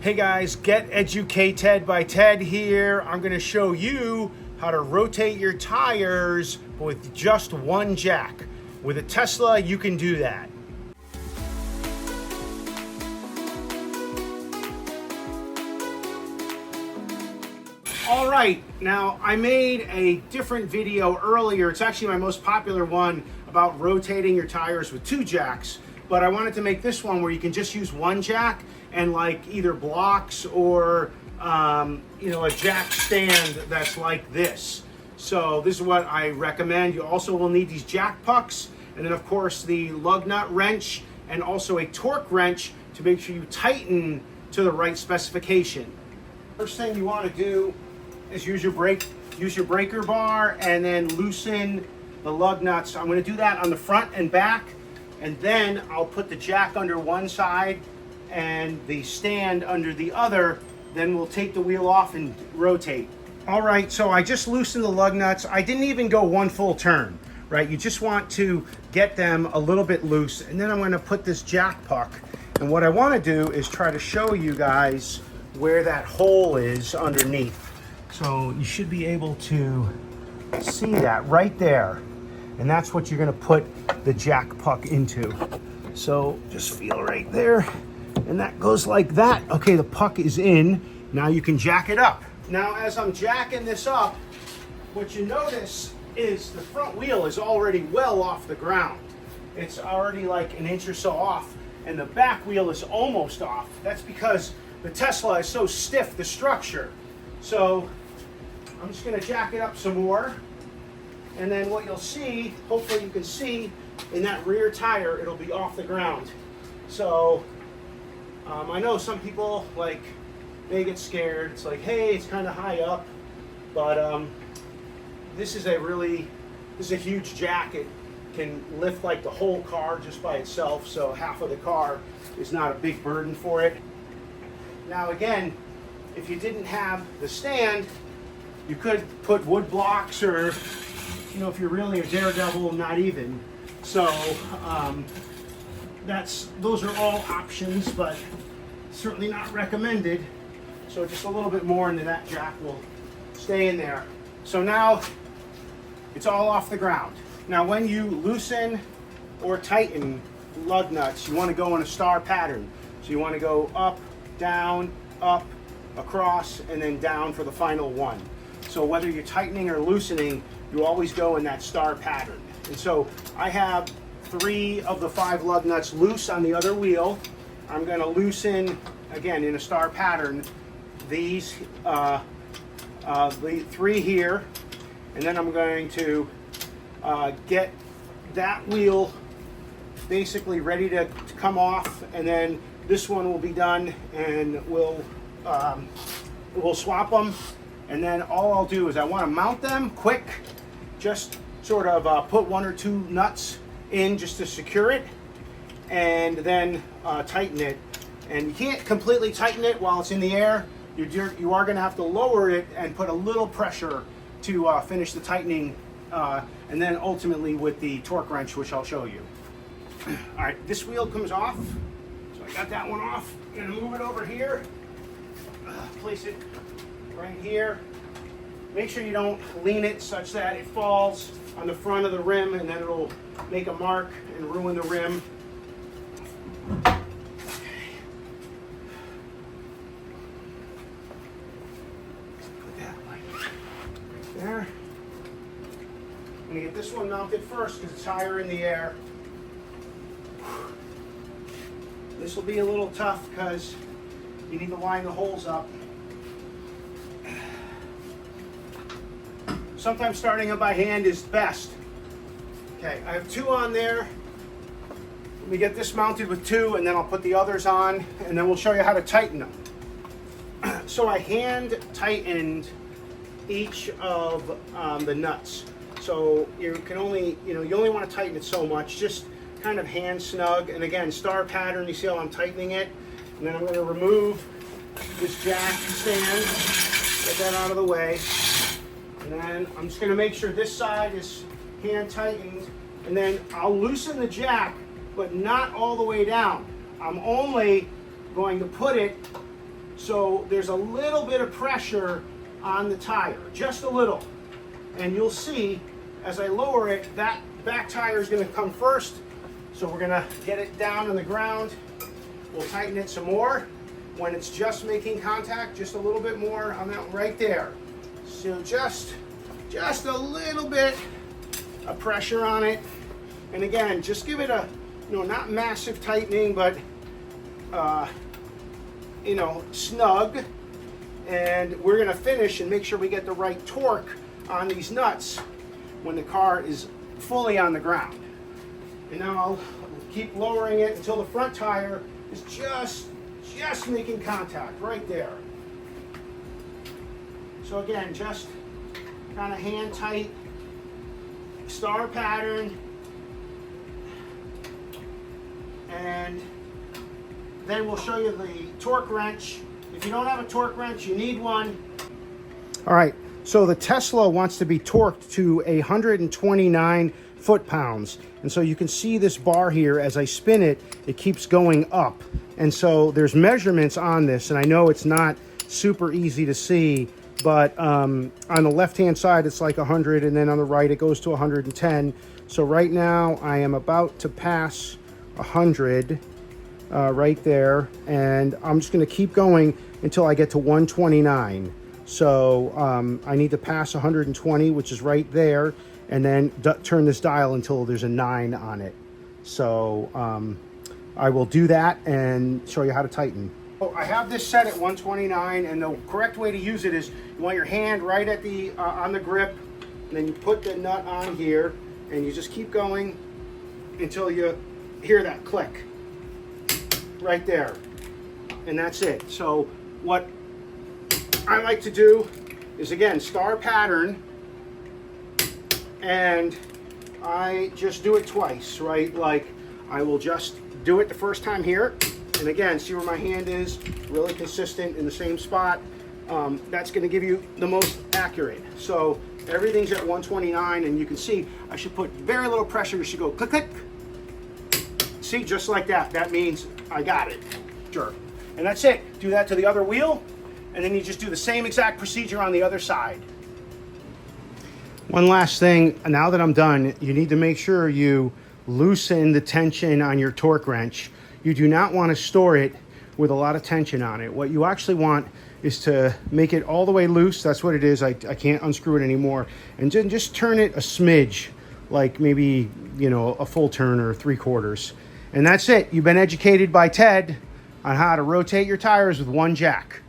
Hey guys, Get Educated by Ted here. I'm going to show you how to rotate your tires with just one jack. With a Tesla, you can do that. All right, now I made a different video earlier. It's actually my most popular one about rotating your tires with two jacks. But I wanted to make this one where you can just use one jack and like either blocks or a jack stand that's like this. So this is what I recommend. You also will need these jack pucks, and then of course the lug nut wrench, and also a torque wrench to make sure you tighten to the right specification. First thing you want to do is use your breaker bar and then loosen the lug nuts. I'm going to do that on the front and back. And then I'll put the jack under one side and the stand under the other. Then we'll take the wheel off and rotate. All right, so I just loosened the lug nuts. I didn't even go one full turn, right? You just want to get them a little bit loose. And then I'm gonna put this jack puck. And what I wanna do is try to show you guys where that hole is underneath. So you should be able to see that right there. And that's what you're gonna put the jack puck into. So just feel right there, and that goes like that. Okay, the puck is in. Now you can jack it up. Now as I'm jacking this up, what you notice is the front wheel is already well off the ground. It's already like an inch or so off, and the back wheel is almost off. That's because the Tesla is so stiff, the structure. So I'm just gonna jack it up some more. And then what you'll see, hopefully you can see, in that rear tire, it'll be off the ground. So I know some people they get scared. It's like, hey, it's kind of high up, but this is a huge jack. It can lift like the whole car just by itself. So half of the car is not a big burden for it. Now again, if you didn't have the stand, you could put wood blocks, or if you're really a daredevil, not even. So those are all options, but certainly not recommended. So just a little bit more into that jack will stay in there. So now it's all off the ground. Now when you loosen or tighten lug nuts, you want to go in a star pattern. So you want to go up, across, and then down for the final one. So whether you're tightening or loosening, you always go in that star pattern. And so I have 3 of the 5 lug nuts loose on the other wheel. I'm going to loosen, again, in a star pattern, these, the 3 here, and then I'm going to get that wheel basically ready to come off, and then this one will be done, and we'll swap them. And then all I'll do is I want to mount them quick, just sort of put 1 or 2 nuts in just to secure it, and then tighten it. And you can't completely tighten it while it's in the air. You are going to have to lower it and put a little pressure to finish the tightening, and then ultimately with the torque wrench, which I'll show you. All right, this wheel comes off. So I got that one off. I'm going to move it over here, place it right here. Make sure you don't lean it such that it falls on the front of the rim, and then it'll make a mark and ruin the rim. Okay. Put that right there. I'm gonna get this one mounted first because it's higher in the air. This will be a little tough because you need to line the holes up. Sometimes starting them by hand is best. Okay, I have 2 on there. Let me get this mounted with 2, and then I'll put the others on, and then we'll show you how to tighten them. So I hand tightened each of the nuts. So you can only, you only want to tighten it so much, just kind of hand snug. And again, star pattern, you see how I'm tightening it? And then I'm going to remove this jack stand, get that out of the way. And then I'm just going to make sure this side is hand tightened, and then I'll loosen the jack, but not all the way down. I'm only going to put it So there's a little bit of pressure on the tire, just a little. And you'll see as I lower it, that back tire is going to come first. So we're going to get it down on the ground. We'll tighten it some more. When it's just making contact, just a little bit more on that one right there. So just a little bit of pressure on it. And again, just give it a, not massive tightening, but snug. And we're gonna finish and make sure we get the right torque on these nuts when the car is fully on the ground. And now I'll keep lowering it until the front tire is just making contact right there. So again, just kind of hand tight, star pattern, and then we'll show you the torque wrench. If you don't have a torque wrench, you need one. All right, so the Tesla wants to be torqued to 129 foot-pounds. And so you can see this bar here, as I spin it, it keeps going up. And so there's measurements on this, and I know it's not super easy to see, but on the left-hand side, it's like 100, and then on the right, it goes to 110. So right now, I am about to pass 100 right there, and I'm just gonna keep going until I get to 129. So I need to pass 120, which is right there, and then turn this dial until there's a 9 on it. So I will do that and show you how to tighten. So I have this set at 129, and the correct way to use it is you want your hand right at the on the grip, and then you put the nut on here, and you just keep going until you hear that click right there, and that's it. So what I like to do is, again, star pattern, and I just do it twice, right? Like I will just do it the first time here, and again, see where my hand is, really consistent in the same spot. That's going to give you the most accurate. So everything's at 129, and you can see I should put very little pressure. You should go click, click. See, just like that. That means I got it. Sure. And that's it. Do that to the other wheel, and then you just do the same exact procedure on the other side. One last thing, now that I'm done, you need to make sure you loosen the tension on your torque wrench. You do not want to store it with a lot of tension on it. What you actually want is to make it all the way loose. That's what it is. I can't unscrew it anymore. And then just turn it a smidge, like maybe, a full turn or 3/4. And that's it. You've been educated by Ted on how to rotate your tires with one jack.